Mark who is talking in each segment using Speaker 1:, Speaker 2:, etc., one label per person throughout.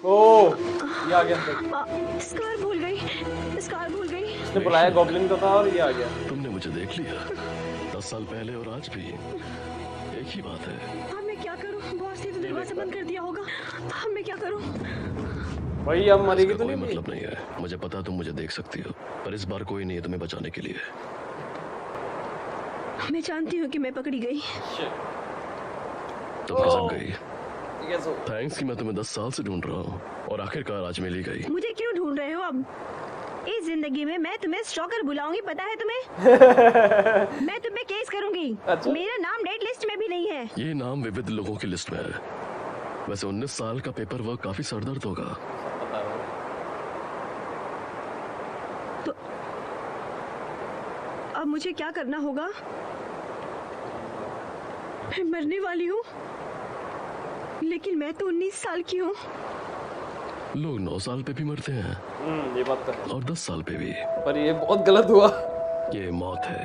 Speaker 1: ओह ये आ गया।
Speaker 2: स्कार भूल गई।
Speaker 1: इसने बुलाया गॉब्लिन को था और ये आ गया।
Speaker 3: तुमने मुझे देख लिया 10 साल पहले और आज भी एक ही बात है।
Speaker 2: अब मैं क्या करूं? बॉस ने तो दरवाजा बंद कर दिया होगा। अब मैं क्या करूं?
Speaker 1: भाई अब मरेगी तो
Speaker 3: कोई
Speaker 1: नहीं?
Speaker 3: मतलब नहीं है, मुझे पता तुम मुझे देख सकती हो, पर इस बार कोई नहीं है तुम्हें बचाने के लिए।
Speaker 2: मैं जानती हूँ कि मैं पकड़ी गई।
Speaker 3: तुम खसक गई।
Speaker 1: ये सो
Speaker 3: थैंक्स कि मैं तुम्हें 10 साल से ढूंढ रहा हूँ और आखिरकार आज मिल ही गई।
Speaker 2: मुझे क्यों ढूंढ रहे हो अब? इस जिंदगी में मैं तुम्हें स्टॉकर बुलाऊंगी, पता है तुम्हें? मैं तुम्हें केस करूंगी।
Speaker 1: अच्छा?
Speaker 2: मेरा नाम डेट लिस्ट में भी नहीं है।
Speaker 3: ये नाम विविध लोगों की लिस्ट में है। वैसे 19 साल का पेपर वर्क काफी सरदर्द होगा।
Speaker 2: तो अब मुझे क्या करना होगा? मैं मरने वाली हूँ, लेकिन मैं तो 19 साल की हूँ।
Speaker 3: लोग 9 साल पे भी मरते हैं
Speaker 1: ये बात तो है।
Speaker 3: और 10 साल पे भी।
Speaker 1: पर ये बहुत गलत हुआ।
Speaker 3: ये मौत है।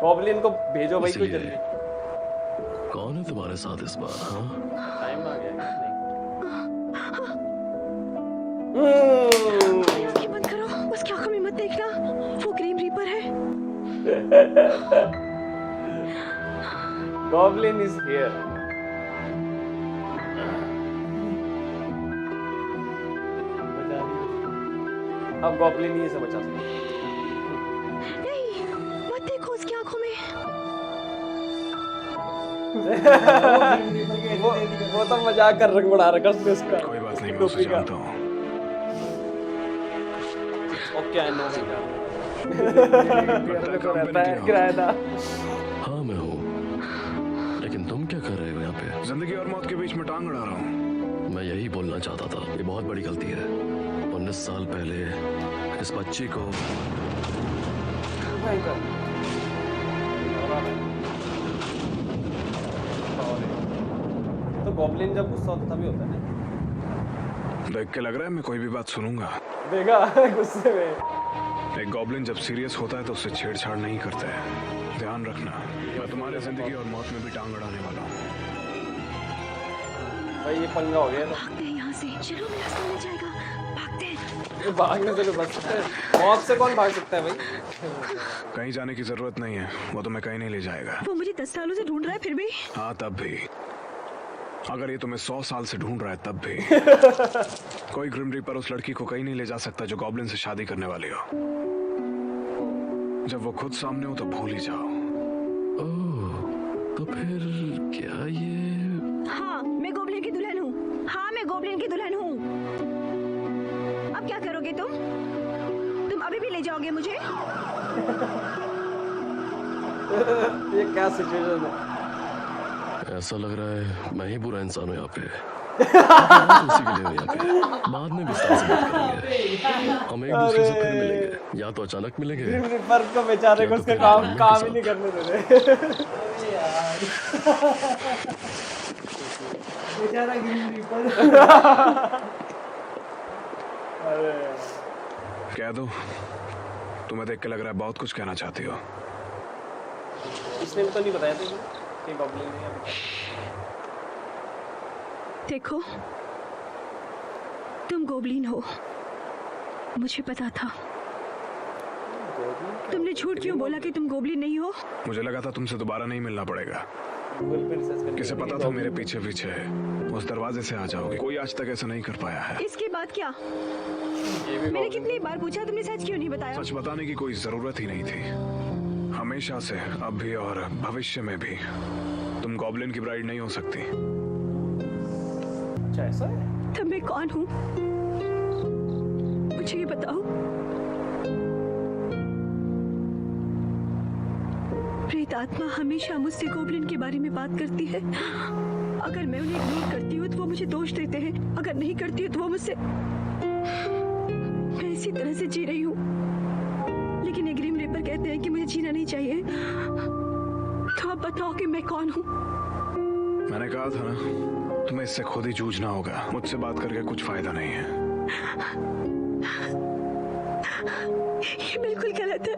Speaker 1: गॉब्लिन को भेजो भाई कोई
Speaker 3: इसलिए
Speaker 1: जल्दी।
Speaker 3: कौन है तुम्हारे साथ इस बार? हाँ,
Speaker 1: टाइम आ गया नहीं।
Speaker 2: आँखें बंद करो, उसकी आंखों में मत देखना, वो ग्रीन रीपर है।
Speaker 1: Goblin is here. अब गॉब्लिन ही से बचा सकता।
Speaker 2: नहीं, मत देखो उसकी आंखों में।
Speaker 1: वो तो मजाक कर रंग बढ़ा रखा उसने उसका।
Speaker 4: कोई बात नहीं, मैं उसे जानता हूँ।
Speaker 1: ओके आई नो मैं
Speaker 4: लगता है काम पे
Speaker 1: रहता है
Speaker 4: निकले हो।
Speaker 1: किराएदार।
Speaker 3: हाँ मैं हूँ, लेकिन तुम क्या कर रहे हो यहाँ पे?
Speaker 4: जिंदगी और मौत के बीच में टांग अड़ा रहा हूँ।
Speaker 3: मैं यही बोलना चाहता था, ये बहुत बड़ी गलती है। 19 साल पहले इस बच्ची को
Speaker 1: तो गॉब्लिन जब गुस्सा होता तभी होता है ना।
Speaker 4: देख के लग रहा है मैं कोई भी बात सुनूंगा।
Speaker 1: देखा गुस्से में।
Speaker 4: एक गॉब्लिन जब सीरियस होता है तो उससे छेड़छाड़ नहीं करता है। ध्यान रखना, मैं तुम्हारे जिंदगी और मौत में भी टांग अड़ाने वाला हूँ।
Speaker 1: भाई ये पंगा हो गया।
Speaker 2: भागते हैं यहाँ से, चलो मेरा रास्ता मिल जाएगा। भागते हैं।
Speaker 1: तो भागने से तो बच सकते हैं। मौत से कौन भाग सकता है भाई?
Speaker 4: कहीं जाने की जरूरत नहीं है, वो तुम्हें कहीं नहीं ले जाएगा।
Speaker 2: वो मुझे 10 सालों से ढूंढ रहा है, फिर भी।
Speaker 4: हाँ तब भी, अगर ये तुम्हें 100 साल से ढूंढ रहा है तब भी कोई ग्रिम रीपर उस लड़की को कहीं नहीं ले जा सकता जो गॉब्लिन से शादी करने वाली हो। जब वो खुद सामने हो तो भूल ही जाओ।
Speaker 3: ओह, तो फिर क्या ये?
Speaker 2: हाँ, मैं गोब्लिन की दुल्हन हूँ। हाँ, मैं गोब्लिन की दुल्हन हूँ। अब क्या करोगे तुम? तुम अभी भी ले जाओगे मुझे?
Speaker 1: ये क्या सिचुएशन है?
Speaker 3: ऐसा लग रहा है मैं ही बुरा इंसान हूँ यहाँ पे। उसी के लिए हूँ यहाँ पे। बाद में विस्तार से बात करेंगे। हम एक दूसरे से फिर मिलेंगे, या तो अचानक मिलेंगे।
Speaker 1: ग्रिम रीपर को बेचारे को उसका काम ही नहीं करने दे रहे। बेचारा ग्रिम रीपर। अरे
Speaker 4: कह दो, तुम्हें देख के लग रहा है बहुत कुछ कहना चाहती हो।
Speaker 1: इसने भी तो नहीं बताया था कि गॉब्लिन है अभी तक।
Speaker 2: देखो, तुम गोब्लिन हो, मुझे पता था। तुमने झूठ क्यों बोला कि तुम गोब्लिन नहीं हो?
Speaker 4: मुझे लगा था तुमसे दोबारा नहीं मिलना पड़ेगा। किसे पता था मेरे पीछे पीछे उस दरवाजे से आ जाओगे। कोई आज तक ऐसा नहीं कर पाया है।
Speaker 2: इसके बाद क्या? मैंने कितनी बार पूछा, तुमने सच क्यों नहीं बताया?
Speaker 4: सच बताने की कोई जरूरत ही नहीं थी। हमेशा से, अब भी और भविष्य में भी, तुम गॉब्लिन की ब्राइड नहीं हो सकती।
Speaker 1: अच्छा ऐसा है?
Speaker 2: तब मैं कौन हूँ? मुझे ये बताओ। प्रेत आत्मा हमेशा मुझसे गोब्लिन के बारे में बात करती है। अगर मैं उन्हें इग्नोर करती हूँ तो वो मुझे दोष देते हैं, अगर नहीं करती हूँ तो वो मुझसे। मैं इसी तरह से जी रही हूँ, लेकिन ये ग्रिम रीपर कहते हैं कि मुझे जीना नहीं चाहिए। तो आप बताओ कि मैं कौन हूँ?
Speaker 4: मैंने कहा था ना, तुम्हें इससे खुद ही जूझना होगा। मुझसे बात करके कुछ फायदा नहीं है।
Speaker 2: ये बिल्कुल गलत है।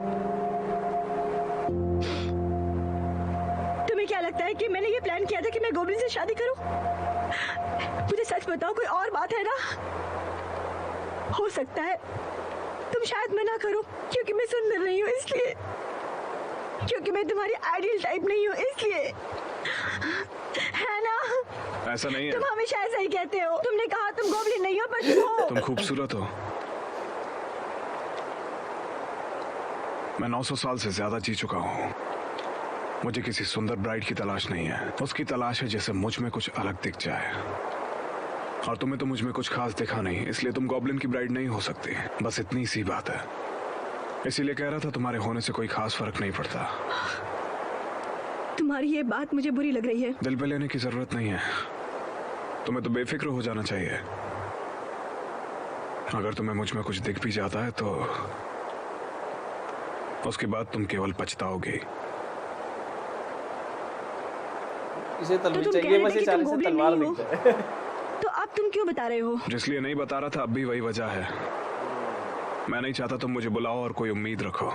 Speaker 2: तुम्हें क्या लगता है कि मैंने ये प्लान किया था कि मैं गोब्लिन से शादी करूं? मुझे सच बताओ, कोई और बात है ना? हो सकता है तुम शायद मना करो क्योंकि मैं सुंदर नहीं हूँ, इसलिए, क्योंकि मैं तुम्हारी आइडियल टाइप नहीं हूँ, इसलिए, है ना?
Speaker 4: ऐसा नहीं
Speaker 2: तुम
Speaker 4: है,
Speaker 2: हमेशा ऐसा ही कहते हो। तुमने कहा तुम गॉब्लिन नहीं हो, पर तुम हो।
Speaker 4: तुम खूबसूरत हो। मैं 900 साल से ज्यादा जी चुका हूँ। मुझे किसी सुंदर ब्राइड की तलाश नहीं है, उसकी तलाश है जैसे मुझ में कुछ अलग दिख जाए। और तुम्हें तो मुझ में कुछ खास दिखा नहीं, इसलिए तुम गॉब्लिन की ब्राइड नहीं हो सकती। बस इतनी सी बात है। इसीलिए कह रहा था तुम्हारे होने से कोई खास फर्क नहीं पड़ता।
Speaker 2: तुम्हारी ये बात मुझे बुरी लग रही है।
Speaker 4: दिल पे लेने की जरूरत नहीं है, तुम्हें तो बेफिक्र हो जाना चाहिए। अगर तुम्हें मुझ में कुछ दिख भी जाता है तो उसके बाद तुम केवल पछताओगे।
Speaker 1: इसे
Speaker 2: तो
Speaker 1: तलवार
Speaker 2: तुम
Speaker 1: चाहिए,
Speaker 2: कह रहे
Speaker 1: बस
Speaker 2: थे
Speaker 1: ये
Speaker 2: कि
Speaker 1: चारे
Speaker 2: तुम
Speaker 1: से
Speaker 2: गोब्लिन
Speaker 1: तलवार
Speaker 2: नहीं
Speaker 1: दिख
Speaker 2: हो।
Speaker 1: जाए।
Speaker 2: तो अब तुम क्यों बता रहे हो?
Speaker 4: जिसलिए नहीं बता रहा था अब भी वही वजह है। मैं नहीं चाहता तुम मुझे बुलाओ और कोई उम्मीद रखो,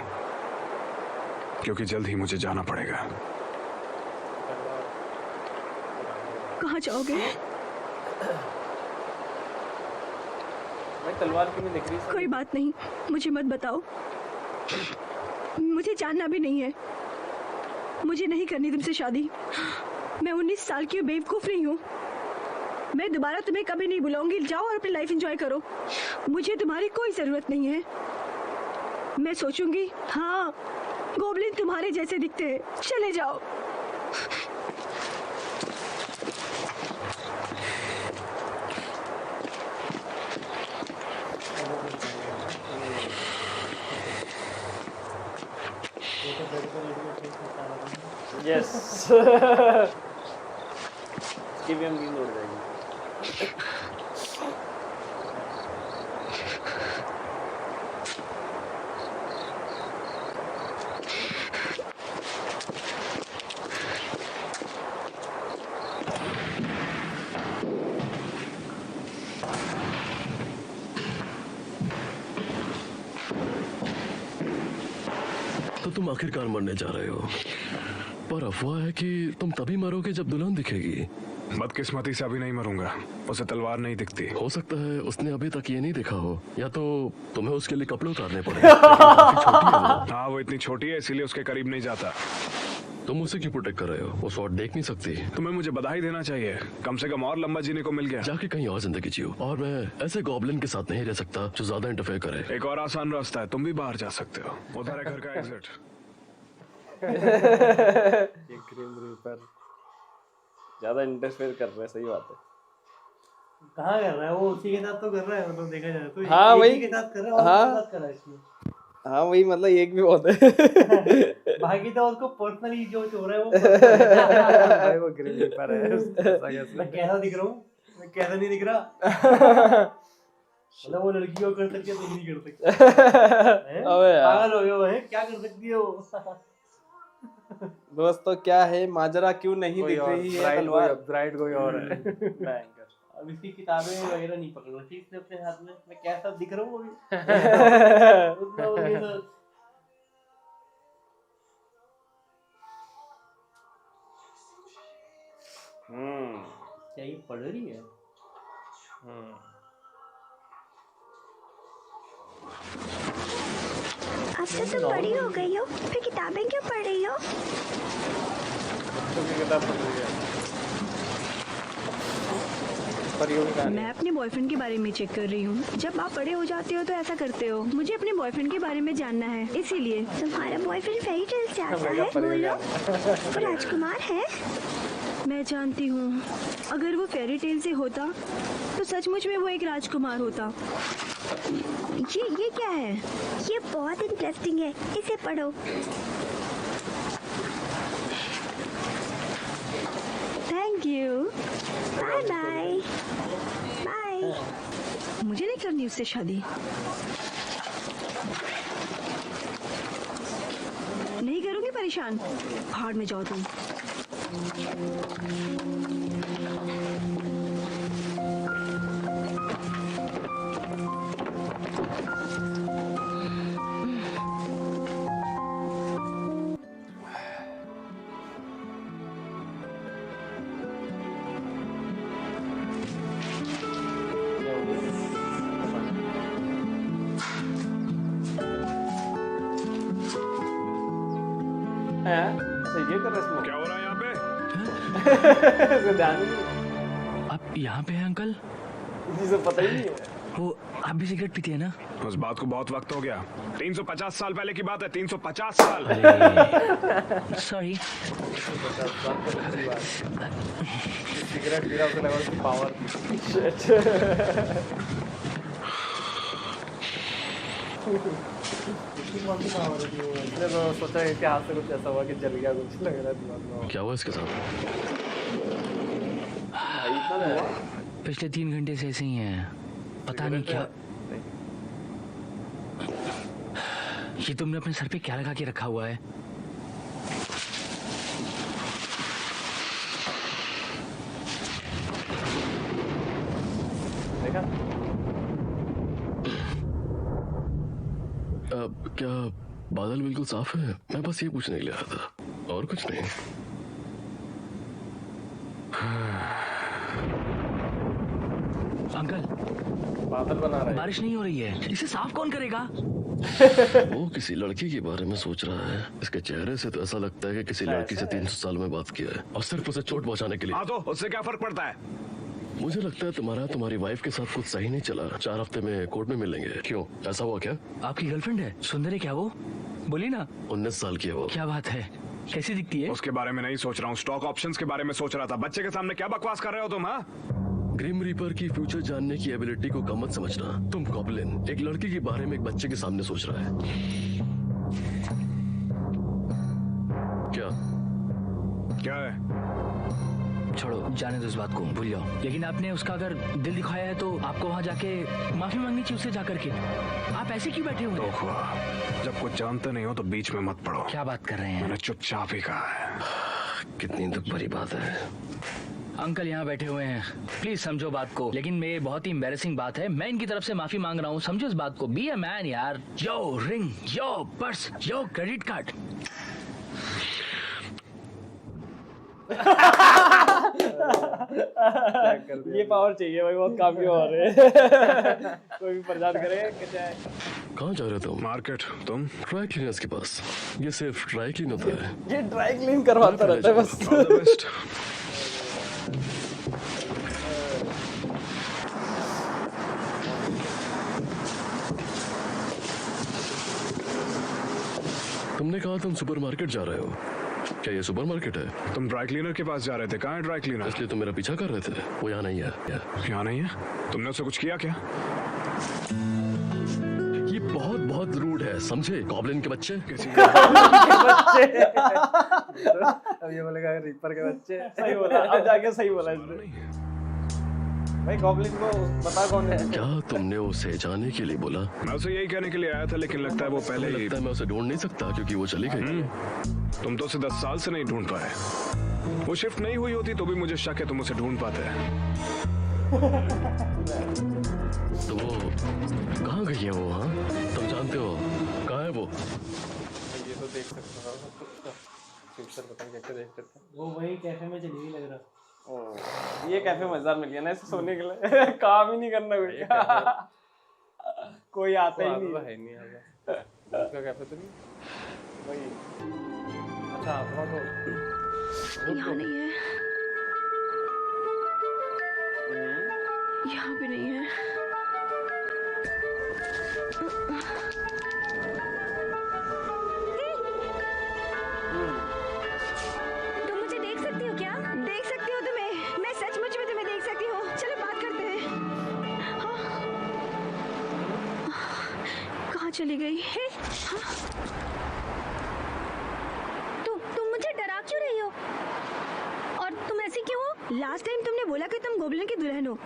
Speaker 4: क्योंकि जल्द ही मुझे जाना पड़ेगा।
Speaker 2: कहाँ जाओगे?
Speaker 1: भाई तलवार क्यों नहीं दिख रही?
Speaker 2: कोई बात नहीं, मुझे मत बताओ। मुझे जानना भी नहीं है। मुझे नहीं करनी तुमसे शादी। मैं 19 साल की बेवकूफ नहीं हूँ। मैं दोबारा तुम्हें कभी नहीं बुलाऊंगी। जाओ और अपनी लाइफ एंजॉय करो। मुझे तुम्हारी कोई जरूरत नहीं है। मैं सोचूंगी, हाँ, गोब्लिन तुम्हारे जैसे दिखते हैं। चले जाओ।
Speaker 1: यस। इसकी भी हम नींद उड़ जाएगी।
Speaker 3: तो तुम आखिरकार मरने जा रहे हो, पर अफवाह है कि तुम तभी मरोगे जब दुल्हन दिखेगी।
Speaker 4: बदकिस्मती से अभी नहीं मरूंगा, उसे तलवार नहीं दिखती।
Speaker 3: हो सकता है उसने अभी तक ये नहीं देखा हो, या तो तुम्हें उसके लिए कपड़े उतारने पड़े। लेकिन काफी छोटी है वो।
Speaker 4: हाँ, वो इतनी छोटी है इसीलिए उसके करीब नहीं जाता।
Speaker 3: तुम उसे क्यों प्रोटेक्ट कर रहे हो? वो शॉट देख नहीं सकती।
Speaker 4: तुम्हें मुझे बधाई देना चाहिए, कम से कम और लंबा जीने को मिल गया।
Speaker 3: जाके कहीं और जिंदगी जियो। और मैं ऐसे गॉब्लिन के साथ नहीं रह सकता जो ज्यादा इंटरफेयर करे।
Speaker 4: एक और आसान रास्ता है, तुम भी बाहर जा सकते हो। उधर है घर का एग्जिट।
Speaker 1: ये ग्रीन रीपर ज्यादा इंटरफेयर कर रहा है, सही बात है।
Speaker 5: कहाँ कर रहा है वो? उसी के साथ तो कर रहा है, मतलब देखा जाए तो
Speaker 1: हाँ,
Speaker 5: एक
Speaker 1: वही।
Speaker 5: ही के साथ कर रहा है और
Speaker 1: हाँ।
Speaker 5: उसके साथ कर रहा है इसमें।
Speaker 1: हाँ वही, मतलब एक भी बहुत है।
Speaker 5: बाकी तो उसको पर्सनली जो हो रहा है वो
Speaker 1: भाई वो ग्रीन रीपर है।
Speaker 5: मैं कैसा दिख रहा हूँ? मैं कैसा नहीं दिख रहा? मतलब वो लड़की को कर सकती है, तुम नहीं कर सकते। हैं?
Speaker 1: अबे यार।
Speaker 5: पागल हो गए हो, हैं? क्या कर सकती है वो?
Speaker 1: दोस्तों क्या है माजरा, क्यों नहीं दिख रही है तलवार?
Speaker 6: ब्राइड कोई और है।
Speaker 1: भयंकर।
Speaker 5: अब इसकी किताबें वगैरह नहीं पकड़ रखी इसने अपने हाथ में। मैं कैसा दिख रहा हूँ अभी? उतना हो गया ना। क्या ये पढ़ रही है?
Speaker 7: अब तो तुम बड़ी हो गई हो, फिर किताबें क्यों पढ़ रही हो?
Speaker 1: बच्चों की किताब पढ़ रही है। परियों की कहानी।
Speaker 2: मैं अपने बॉयफ्रेंड के बारे में चेक कर रही हूँ। जब आप बड़े हो जाते हो तो ऐसा करते हो। मुझे अपने बॉयफ्रेंड के बारे में जानना है, इसीलिए।
Speaker 7: तुम्हारा बॉयफ्रेंड फेरी टेल से आता
Speaker 1: मेरा
Speaker 7: है,
Speaker 1: परियों
Speaker 7: बोलो। वो राजकुमार है?
Speaker 2: मैं जानती हूँ, अगर वो फेरी टेल से होता तो सचमुच में वो एक राजकुमार होता। ये क्या है?
Speaker 7: ये बहुत इंटरेस्टिंग है, इसे पढ़ो।
Speaker 2: Thank you.
Speaker 7: Bye bye. Bye.
Speaker 2: मुझे नहीं करनी उससे शादी। नहीं करूंगी परेशान। भाड़ में जाओ तुम।
Speaker 1: है अच्छा ये कर रहा
Speaker 4: क्या हो रहा है यहाँ पे?
Speaker 1: है ध्यान ही नहीं
Speaker 6: आप यहाँ पे हैं अंकल?
Speaker 1: किसी से पता ही नहीं है
Speaker 6: वो आप भी सिगरेट पीते हैं ना?
Speaker 4: उस बात को बहुत वक्त हो गया। 350 साल पहले की बात है, 350 साल।
Speaker 6: सॉरी।
Speaker 1: सिगरेट पी रहा उसे लगा उसकी पावर इसने तो सोचा कि हाथ से कुछ ऐसा हुआ कि जल गया कुछ लग रहा है दिमाग में
Speaker 3: क्या हुआ इसके साथ?
Speaker 1: भाई इतना नहीं हुआ
Speaker 6: पिछले 3 घंटे से ऐसे ही हैं। पता नहीं क्या। ये तुमने अपने सर पे क्या लगा के रखा हुआ है?
Speaker 1: देखा
Speaker 3: क्या बादल बिल्कुल साफ है? मैं बस ये पूछने के लिए आया था और कुछ नहीं।
Speaker 6: अंकल
Speaker 1: बादल बना रहा है
Speaker 6: बारिश नहीं हो रही है, इसे साफ कौन करेगा?
Speaker 3: वो किसी लड़की के बारे में सोच रहा है। इसके चेहरे से तो ऐसा लगता है कि किसी लड़की से 300 साल में बात किया है और सिर्फ उसे चोट पहुंचाने के लिए।
Speaker 4: हाँ तो उससे क्या फर्क पड़ता है?
Speaker 3: मुझे लगता है तुम्हारी वाइफ के साथ कुछ सही नहीं चला। 4 हफ्ते में कोर्ट में मिलेंगे। क्यों, ऐसा हुआ क्या?
Speaker 6: आपकी गर्लफ्रेंड है? सुंदर है क्या वो? बोली ना।
Speaker 3: 19 साल की है वो।
Speaker 6: क्या बात है, कैसी दिखती है?
Speaker 4: उसके बारे में नहीं सोच रहा हूँ, स्टॉक ऑप्शंस के बारे में सोच रहा था। बच्चे के सामने क्या बकवास कर रहे हो तुम? हाँ,
Speaker 3: ग्रिम रीपर की फ्यूचर जानने की एबिलिटी को कम मत समझना। तुम गॉब्लिन एक लड़की के बारे में एक बच्चे के सामने सोच रहा है। क्या
Speaker 4: क्या है?
Speaker 6: छोड़ो, जाने दो इस बात को, भूल जाओ। लेकिन आपने उसका अगर दिल दिखाया है तो आपको वहाँ जाके माफी मांगनी चाहिए उससे जाकर के। आप ऐसे क्यों बैठे हुए हैं?
Speaker 4: जब कुछ जानते नहीं हो तो बीच में मत पड़ो।
Speaker 6: क्या बात कर रहे हैं?
Speaker 4: मैंने चुपचाप ही कहा है।
Speaker 3: कितनी दुख भरी बात है।
Speaker 6: अंकल यहाँ बैठे हुए हैं, प्लीज समझो बात को। लेकिन ये बहुत ही एम्बैरेसिंग बात है, मैं इनकी तरफ से माफी मांग रहा हूँ, समझो इस बात को। बी अ मैन यार। यो रिंग, यो पर्स, यो क्रेडिट कार्ड।
Speaker 1: ये पावर चाहिए भाई, बहुत काम की पावर है कोई भी परेशान करे क्या है।
Speaker 3: कहाँ जा रहे हो तुम?
Speaker 4: मार्केट। तुम?
Speaker 3: ड्राई क्लीनर्स के पास। ये सिर्फ ड्राई क्लीन होता है।
Speaker 1: ये ड्राई क्लीन करवाता रहता है बस।
Speaker 4: All the best.
Speaker 3: तुमने कहा तुम सुपरमार्केट जा रहे हो, क्या ये सुपरमार्केट है?
Speaker 4: तुम ड्राई क्लीनर के पास जा रहे थे। कहाँ है ड्राई क्लीनर?
Speaker 3: इसलिए तुम मेरा पीछा कर रहे थे। वो यहाँ नहीं है।
Speaker 4: यहाँ नहीं है? तुमने उसे कुछ किया क्या?
Speaker 3: ये बहुत बहुत रूड है, समझे गॉब्लिन के बच्चे।
Speaker 4: किसी
Speaker 1: अब ये बोलेगा रीपर के बच्चे। सही बोला, अब जाके सही बोला इसने। भाई गॉब्लिन को बता कौन है।
Speaker 3: क्या तुमने उसे जाने के लिए बोला?
Speaker 4: मैं उसे यही कहने के लिए आया था, लेकिन लगता है वो पहले ही।
Speaker 3: लगता है मैं उसे ढूंढ नहीं सकता क्योंकि वो चली गई।
Speaker 4: तुम तो उसे 10 साल से नहीं ढूंढ पाए। वो शिफ्ट नहीं हुई होती तो भी मुझे शक है तुम उसे ढूंढ पाते।
Speaker 3: तो वो कहाँ गई है वो? हाँ, तुम जानते हो कहाँ है वो?
Speaker 1: ये तो देख सकता था। फ्यूचर पता नहीं कैसे देख सकता।
Speaker 5: वो वही कैफे में चली गई लग रहा।
Speaker 1: ये कैफे मजेदार मिल गया ना इसे सोने के लिए। काम ही नहीं करना कोई। कोई आता ही नहीं है। नहीं आता उसका कैफे तो नहीं वही। अच्छा थोड़ा तो
Speaker 2: यहाँ नहीं है, यहाँ भी नहीं है।
Speaker 7: तुम मुझे देख सकती हो क्या?
Speaker 2: देख सकती हो तुम्हें, मैं सचमुच में तुम्हें देख सकती हूँ। चलो बात करते हैं। कहाँ चली गई?
Speaker 7: तुम मुझे डरा क्यों रही हो? और तुम ऐसी क्यों हो?
Speaker 2: लास्ट टाइम तुमने बोला कि तुम गोब्लिन की दुल्हन हो,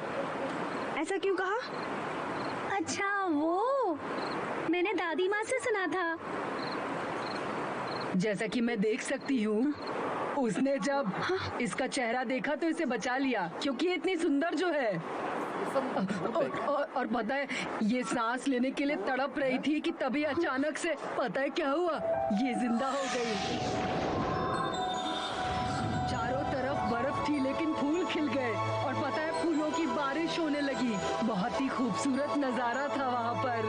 Speaker 2: ऐसा क्यों कहा?
Speaker 7: अच्छा वो मैंने दादी माँ से सुना था।
Speaker 8: जैसा कि मैं देख सकती हूँ, उसने जब इसका चेहरा देखा तो इसे बचा लिया क्योंकि ये इतनी सुंदर जो है। और पता है, ये सांस लेने के लिए तड़प रही थी कि तभी अचानक से पता है क्या हुआ? ये जिंदा हो गई। चारों तरफ बर्फ थी लेकिन फूल खिल गए और पता है फूलों की बारिश होने लगी। बहुत ही खूबसूरत नजारा था वहाँ पर।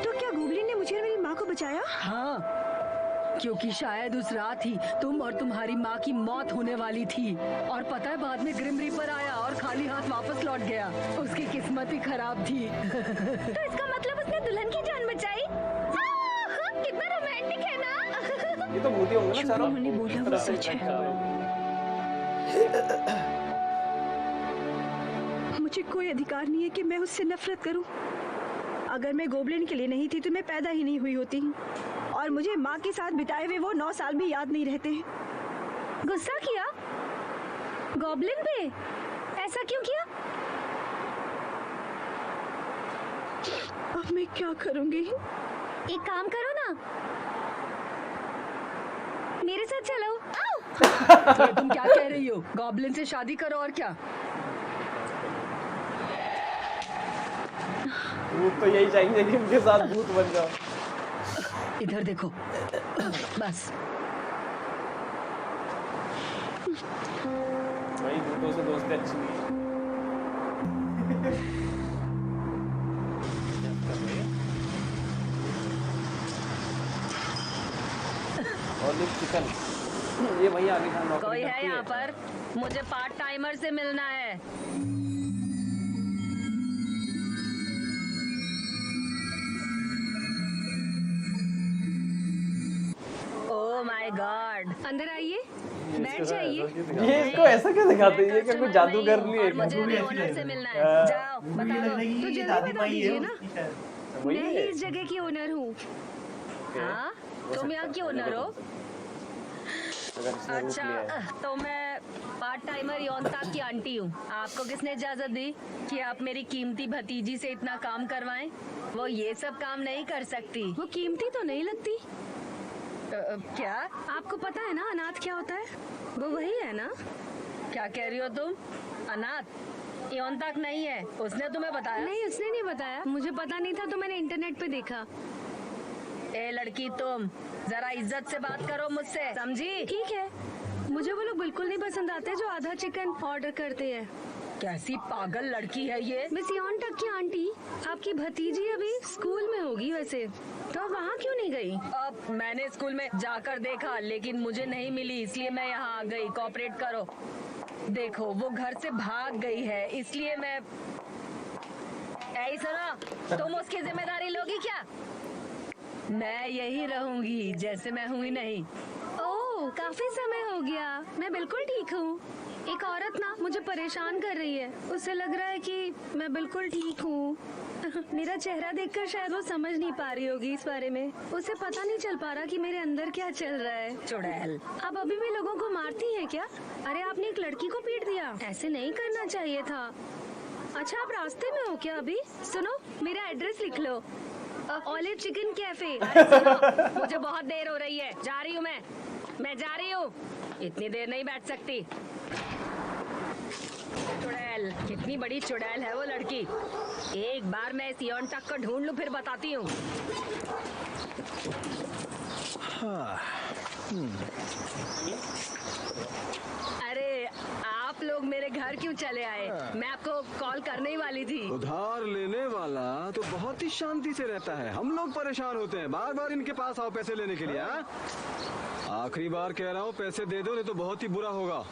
Speaker 2: तो क्या गोब्लिन ने मुझे और मेरी माँ को बचाया?
Speaker 8: हाँ, क्योंकि शायद उस रात ही तुम और तुम्हारी माँ की मौत होने वाली थी। और पता है बाद में ग्रिम रीपर आया और खाली हाथ वापस लौट गया। उसकी किस्मत ही खराब थी।
Speaker 7: तो इसका मतलब उसने दुल्हन की जान बचाई। कितना रोमांटिक है ना।
Speaker 1: ये तो भूत ही होंगे ना
Speaker 2: जो
Speaker 1: चारों।
Speaker 2: उन्होंने बोला वो सच है। मुझे कोई अधिकार नहीं है कि मैं उससे नफरत करूं। अगर मैं गोबलिन के लिए नहीं थी तो मैं पैदा ही नहीं हुई होती। और मुझे माँ के साथ बिताए हुए वो 9 साल भी याद नहीं रहते।
Speaker 7: गुस्सा किया गॉब्लिन पे? ऐसा क्यों किया?
Speaker 2: अब मैं क्या करूंगी?
Speaker 7: एक काम करो ना, मेरे साथ चलो।
Speaker 8: ये तुम क्या कह रही हो? गॉब्लिन से शादी करो और क्या?
Speaker 1: भूत तो यही चाहेंगे कि उनके साथ भूत बन जाओ।
Speaker 8: इधर देखो। बस
Speaker 1: भाई भूतों से दोस्ती अच्छी नहीं है। ऑलिव चिकन ये वही आगे का नौकरी
Speaker 9: कोई है
Speaker 1: करती
Speaker 9: यहाँ पर? मुझे पार्ट टाइमर से मिलना है। Oh my God.
Speaker 7: अंदर आइए, बैठ जाइए।
Speaker 1: ये इसको ऐसा क्यों दिखाते हैं? ये क्या कोई जादू कर रही है?
Speaker 9: और मुझे
Speaker 5: भी
Speaker 9: अभी
Speaker 5: ऐसी
Speaker 9: ओनर
Speaker 5: लग
Speaker 9: से
Speaker 5: रही
Speaker 9: मिलना
Speaker 1: है।
Speaker 9: है। जाओ
Speaker 5: मुझे
Speaker 9: बता
Speaker 5: लग
Speaker 9: दो।
Speaker 5: रहा है कि
Speaker 7: तो
Speaker 5: ये
Speaker 7: जल्दी
Speaker 5: दादी
Speaker 7: बता
Speaker 5: माई है
Speaker 7: दीजिए ना।
Speaker 5: उसकी शायद।
Speaker 1: वही
Speaker 7: मैं ही
Speaker 1: है।
Speaker 7: इस जगह की ओनर हूँ।
Speaker 9: हाँ तुम यहाँ की ओनर हो?
Speaker 1: अगर इसने रूप
Speaker 9: अच्छा
Speaker 1: लिया है।
Speaker 9: तो मैं पार्ट टाइमर योनता की आंटी हूँ। आपको किसने इजाजत दी कि आप मेरी कीमती भतीजी से इतना काम करवाएं? वो ये सब काम नहीं कर सकती।
Speaker 7: वो कीमती तो नहीं लगती।
Speaker 9: क्या?
Speaker 7: आपको पता है ना अनाथ क्या होता है? वो वही है ना।
Speaker 9: क्या कह रही हो तुम? अनाथ योनता नहीं है। उसने तुम्हें बताया?
Speaker 7: नहीं, उसने नहीं बताया। मुझे पता नहीं था तो मैंने इंटरनेट पे देखा।
Speaker 9: ए लड़की, तुम जरा इज्जत से बात करो मुझसे, समझी?
Speaker 7: ठीक है, मुझे वो लोग बिल्कुल नहीं पसंद आते जो आधा चिकन ऑर्डर करते हैं।
Speaker 9: कैसी पागल लड़की है ये।
Speaker 7: मिस योनटक की आंटी, आपकी भतीजी अभी स्कूल में होगी वैसे, तो आप वहाँ क्यों नहीं गई?
Speaker 9: अब मैंने स्कूल में जाकर देखा लेकिन मुझे नहीं मिली, इसलिए मैं यहाँ आ गई। कोऑपरेट करो। देखो वो घर से भाग गई है, इसलिए मैं सुनो, तुम उसकी जिम्मेदारी लोगी क्या? मैं यही रहूंगी जैसे मैं हुई नहीं।
Speaker 7: ओह, काफी समय हो गया। मैं बिल्कुल ठीक हूँ। एक औरत ना मुझे परेशान कर रही है। उसे लग रहा है कि मैं बिल्कुल ठीक हूँ। मेरा चेहरा देखकर शायद वो समझ नहीं पा रही होगी इस बारे में। उसे पता नहीं चल पा रहा कि मेरे अंदर क्या चल रहा है।
Speaker 9: चुड़ैल।
Speaker 7: आप अभी भी लोगों को मारती हैं क्या? अरे आपने एक लड़की को पीट दिया, ऐसे नहीं करना चाहिए था। अच्छा आप रास्ते में हो क्या अभी? सुनो, मेरा एड्रेस लिख लो। Olive chicken cafe.
Speaker 9: अरे सुनो, मुझे बहुत देर हो रही है, जा रही हूँ मैं जा रही हूँ। इतनी देर नहीं बैठ सकती। चुड़ैल, कितनी बड़ी चुड़ैल है वो लड़की। एक बार मैं इस योनटक को ढूंढ लूं फिर बताती हूँ। अरे आप लोग मेरे घर क्यों चले आए? मैं आपको कॉल करने ही वाली थी।
Speaker 10: उधार लेने वाला तो बहुत ही शांति से रहता है। हम लोग परेशान होते हैं, बार बार इनके पास आओ पैसे लेने के लिए। हाँ? आखिरी बार कह रहा हूँ पैसे दे दो, नहीं तो बहुत ही बुरा होगा।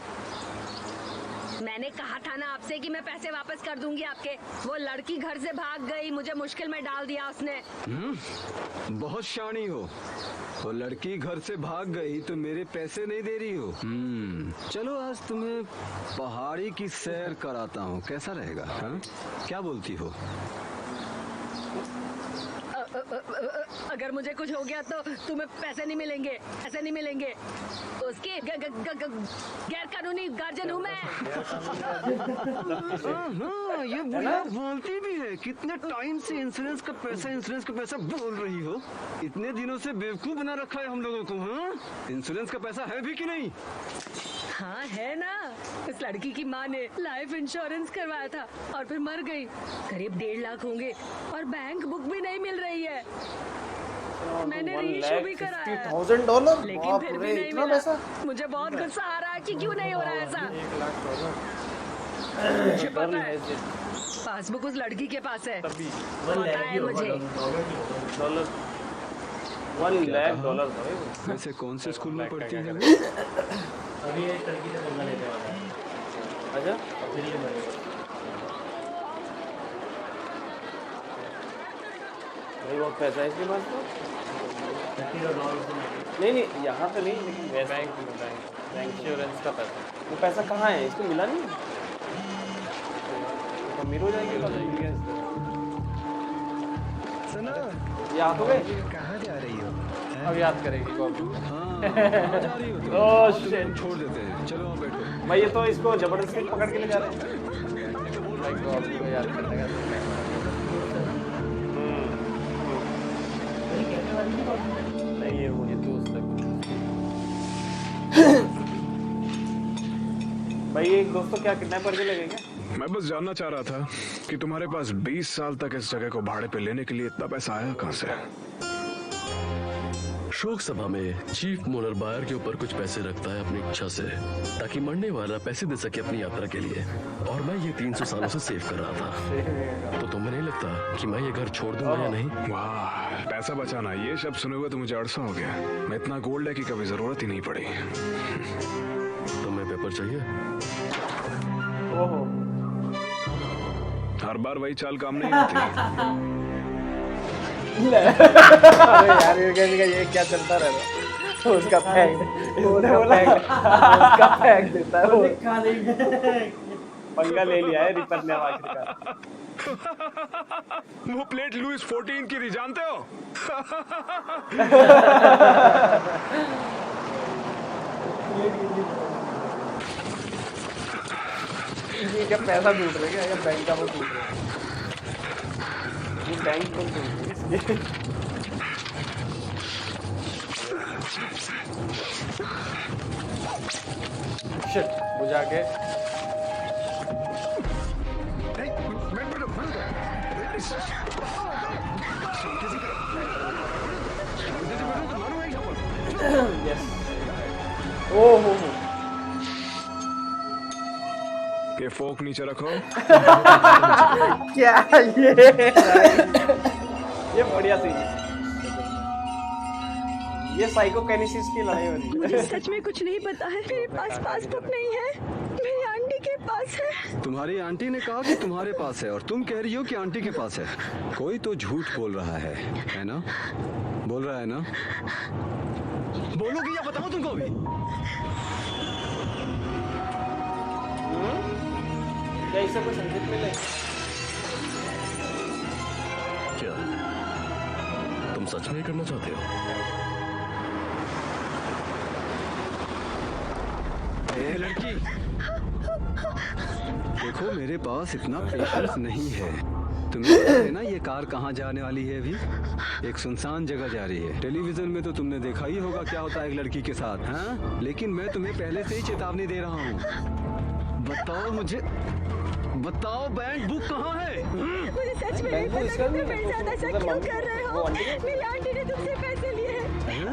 Speaker 9: मैंने कहा था ना आपसे कि मैं पैसे वापस कर दूंगी आपके। वो लड़की घर से भाग गई, मुझे मुश्किल में डाल दिया उसने।
Speaker 10: बहुत शानी हो। वो लड़की घर से भाग गई तो मेरे पैसे नहीं दे रही हो। चलो आज तुम्हें पहाड़ी की सैर कराता हूँ, कैसा रहेगा? हाँ? क्या बोलती हो?
Speaker 9: अगर मुझे कुछ हो गया तो तुम्हें पैसे नहीं मिलेंगे, पैसे नहीं मिलेंगे। उसकी गैर कानूनी गार्जियन हूँ मैं।
Speaker 10: हाँ, ये बुढ़िया बोलती भी है। कितने टाइम से इंश्योरेंस का पैसा बोल रही हो। इतने दिनों से बेवकूफ बना रखा है हम लोगों को। हाँ, इंश्योरेंस का पैसा है भी कि नहीं?
Speaker 8: हाँ है ना। इस लड़की की माँ ने लाइफ इंश्योरेंस करवाया था और फिर मर गई। करीब 1.5 लाख होंगे और बैंक बुक भी नहीं मिल रही है। मैंने रीइश्यू भी कराया है,
Speaker 1: $1,50,000
Speaker 8: लेकिन फिर भी नहीं
Speaker 1: इतना
Speaker 8: मिला।
Speaker 1: पैसा?
Speaker 8: मुझे बहुत गुस्सा आ रहा है कि क्यों नहीं हो रहा है ऐसा।
Speaker 1: $1,00,000
Speaker 8: मुझे पता है पासबुक उस लड़की के पास है।
Speaker 1: तभी
Speaker 8: पता है मुझे।
Speaker 1: $1 $1,00,000 था भाई।
Speaker 10: वैसे कौन से स्कूल में पढ़ती है?
Speaker 5: अभी ये लड़की से पंगा लेने वाला है।
Speaker 1: अच्छा
Speaker 5: और फिर ये मरेगा।
Speaker 1: भाई बहुत पैसा है इसके पास तो। नहीं नहीं यहाँ पे नहीं, लेकिन वैसे बैंक इंश्योरेंस का पैसा, वो पैसा कहाँ है? इसको मिला नहीं, तो अमीर हो जाएगी।
Speaker 10: सुनो,
Speaker 1: ये आ तो गए,
Speaker 10: कहाँ जा रही हो?
Speaker 1: अब याद करेगी कौन?
Speaker 10: हाँ, कहाँ जा रही हो तुम?
Speaker 1: ओह
Speaker 10: चलो,
Speaker 1: शिट,
Speaker 10: हम छोड़ देते हैं, चलो वहाँ बैठो।
Speaker 1: भाई ये तो इसको जबरदस्ती पकड़ के ले जा रहे हैं। भाई गॉब्लिन को याद करने का नहीं, ये मुझे दोस्त है। भाई एक दोस्त तो क्या किडनैप करके ले गए क्या?
Speaker 4: मैं बस जानना चाह रहा था कि तुम्हारे पास 20 साल तक इस जगह को भाड़े पे लेने के लिए इतना पैसा आया कहाँ से?
Speaker 3: शोक सभा में चीफ मोनर बायर के ऊपर कुछ पैसे रखता है अपनी इच्छा से, ताकि मरने वाला पैसे दे सके अपनी यात्रा के लिए। और मैं ये 300 सालों से सेव कर रहा था। तो तुम्हें नहीं लगता कि मैं ये घर छोड़ दूंगा या नहीं?
Speaker 4: वाह, पैसा बचाना, ये शब्द सुने हुए तो मुझे अरसा हो गया। मैं इतना गोल्ड है कि कभी जरूरत ही नहीं पड़ी।
Speaker 3: तुम्हें पेपर चाहिए?
Speaker 1: ओहो,
Speaker 4: हर बार वही चाल काम नहीं होती।
Speaker 1: अरे यार ये कहने का ये क्या चलता रहता है? उसका फेंक, उसका फेंक देता है वो।
Speaker 5: खा लेंगे।
Speaker 1: पंगा ले लिया है रिपर ने आखिरकार।
Speaker 4: वो प्लेट लुइस 14 की थी, जानते हो?
Speaker 1: ये क्या पैसा लूट रहे क्या? या बैंक का वो लूट रहे? ये बैंक को लूट रहे इसलिए। शिट, बुझा के यस। ओहो,
Speaker 4: ये फोक नीचे रखो।
Speaker 1: क्या ये बढ़िया सीन है। ये साइकोकिनेसिस की लड़ाई हो रही
Speaker 2: मुझे
Speaker 1: है।
Speaker 2: सच में कुछ नहीं पता है। मेरे पास पासबुक नहीं है, मेरी आंटी के पास है।
Speaker 10: तुम्हारी आंटी ने कहा कि तुम्हारे पास है और तुम कह रही हो कि आंटी के पास है। कोई तो झूठ बोल रहा है ना? बोल रहा है ना? बोलोगी या बताऊं तुमको भी?
Speaker 1: क्या इससे कोई संकेत मिले?
Speaker 3: क्या तुम सच में ये करना चाहते हो?
Speaker 10: ए लड़की, देखो मेरे पास इतना पेशेंस नहीं है। तुम्हें पता है ना ये कार कहाँ जाने वाली है? अभी एक सुनसान जगह जा रही है। टेलीविजन में तो तुमने देखा ही होगा क्या होता है एक लड़की के साथ, हाँ? लेकिन मैं तुम्हें पहले से ही चेतावनी दे रहा हूँ। बताओ मुझे, बताओ बैंक बुक कहाँ है?
Speaker 2: मुझे सच में नहीं पता कि तुम मेरे साथ ऐसा क्यों कर रहे हो। मेरी आंटी ने तुमसे पैसे लिए हैं।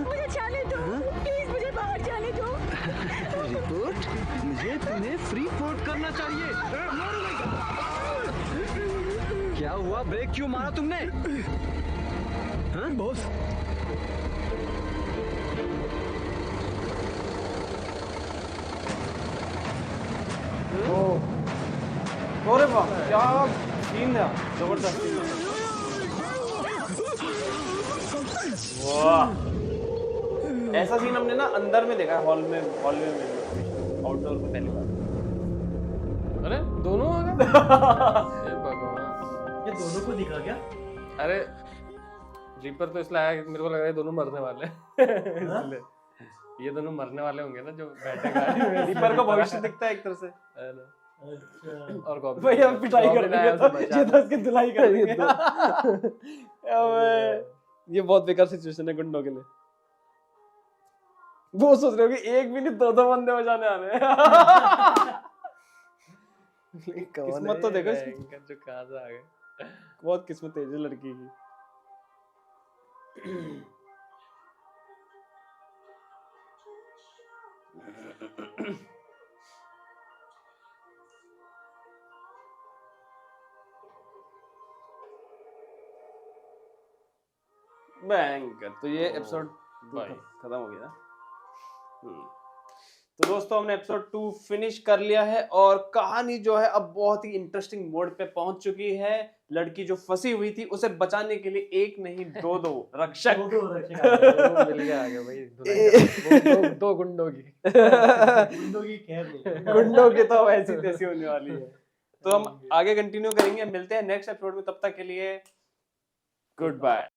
Speaker 2: मुझे जाने दो, प्लीज मुझे बाहर जाने दो।
Speaker 10: रिपोर्ट? मुझे तुम्हें फ्री पोर्ट करना चाहिए। क्या हुआ? ब्रेक क्यों मारा तुमने? हाँ बॉस?
Speaker 1: अरे वाह, क्या सीन है, जबरदस्त सीन है। वाह, ऐसा सीन हमने ना अंदर में देखा, हॉल में आउटडोर में पहली बार। अरे दोनों आ गए। हे भगवान,
Speaker 5: ये दोनों को दिखा क्या?
Speaker 1: अरे रीपर तो इसलिए आया कि मेरे को लग रहा है दोनों मरने वाले हैं। इसलिए ये दोनों मरने वाले होंगे ना जो बैठे गाड़ी में। रीपर को भविष्य दिखता है एक तरह से, है ना?
Speaker 5: अच्छा।
Speaker 1: और गॉब्लिन भाई हम पिटाई कर देंगे तो ये तो उसकी धुलाई कर देंगे। अबे ये बहुत बेकार सिचुएशन है गुंडों के लिए। वो सोच रहे हो कि एक भी नहीं दो बंदे बजाने आ रहे हैं। किस्मत तो देखो इसकी, जो कहाँ से आ गए। बहुत किस्मत तेज है लड़की की। भयंकर। तो ये एपिसोड खत्म हो गया। तो दोस्तों हमने एपिसोड 2 फिनिश कर लिया है और कहानी जो है अब बहुत ही इंटरेस्टिंग मोड पे पहुंच चुकी है। लड़की जो फंसी हुई थी उसे बचाने के लिए एक नहीं दो रक्षक
Speaker 5: मिल गया आगे भाई, दो गुंडों की खैर नहीं,
Speaker 1: गुंडों की तो ऐसी तैसी होने वाली है। तो हम आगे कंटिन्यू करेंगे, मिलते हैं नेक्स्ट एपिसोड में, तब तक के लिए गुड बाय।